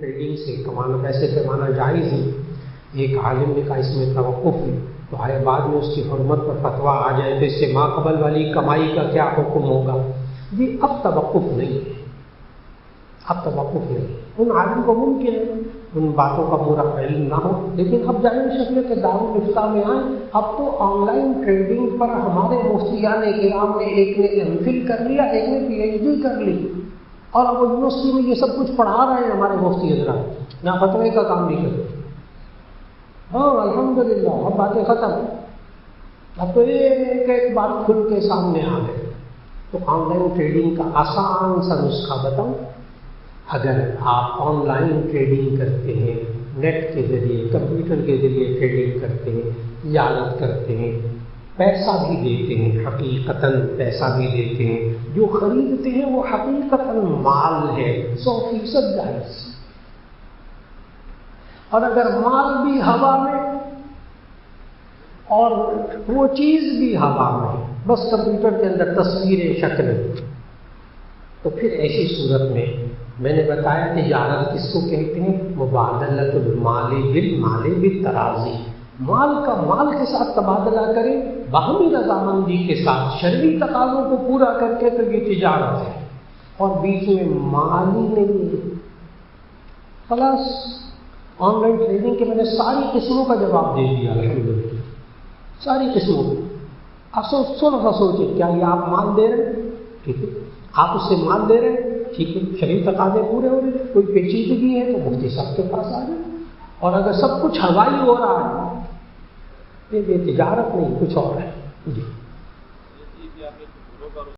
Trading سے کمانا، پیسے کمانا جائز ہے؟ ایک عالم نے کہا اس میں توقف ہے، تو آئے بعد میں اس کی حرمت پر فتویٰ آ جائے تو اس سے ما قبل والی کمائی کا کیا حکم ہوگا؟ جی اب توقف نہیں ہے، اب توقف نہیں۔ ان عالم کو ممکن ہے ان باتوں کا پورا علم نہ ہو، لیکن اب ظاہر شکل کے دارالفتہ میں آئیں، اب تو آن لائن ٹریڈنگ پر ہمارے مفتیان کرام نے، ایک نے ایم فل کر لیا، ایک نے پی ایچ ڈی کر لی، اور اب یونیورسٹی میں یہ سب کچھ پڑھا رہے ہیں ہمارے مفتی حضرات، یہاں فتوے کا کام نہیں کرتے۔ ہاں الحمدللہ اب باتیں ختم، اب تو ایک ایک بات کھل کے سامنے آ گئے۔ تو آن لائن ٹریڈنگ کا آسان سا نسخہ بتاؤں، اگر آپ آن لائن ٹریڈنگ کرتے ہیں، نیٹ کے ذریعے، کمپیوٹر کے ذریعے ٹریڈنگ کرتے ہیں، تجارت کرتے ہیں، پیسہ بھی دیتے ہیں، حقیقتاً پیسہ بھی دیتے ہیں، جو خریدتے ہیں وہ حقیقتاً مال ہے 100% جائز، اور اگر مال بھی ہوا میں اور وہ چیز بھی ہوا میں، بس کمپیوٹر کے اندر تصویر شکل، تو پھر ایسی صورت میں میں نے بتایا تجارت کس کو کہتے ہیں؟ مبادلۃ المال بالمال بالتراضی، مال کا مال کے ساتھ تبادلہ کریں باہمی رضامندی کے ساتھ، شرعی تقاضوں کو پورا کر کے، تو یہ تجارت ہے، اور بیچ میں مالی نہیں ہے۔ خلاص آن لائن ٹریڈنگ کے میں نے ساری قسموں کا جواب دے دیا الحمدللہ، ساری قسموں کا۔ آپ تھوڑا سا سوچیں، کیا یہ آپ مال دے رہے ہیں؟ ٹھیک ہے، آپ اس سے مال دے رہے ہیں، ٹھیک ہے، شرعی تقاضے پورے ہو رہے ہیں، کوئی پیچیدگی ہے تو مفتی صاحب کے پاس آ جائیں، اور اگر سب کچھ ہوائی ہو رہا ہے یہ تجارت نہیں، کچھ اور ہے۔ جی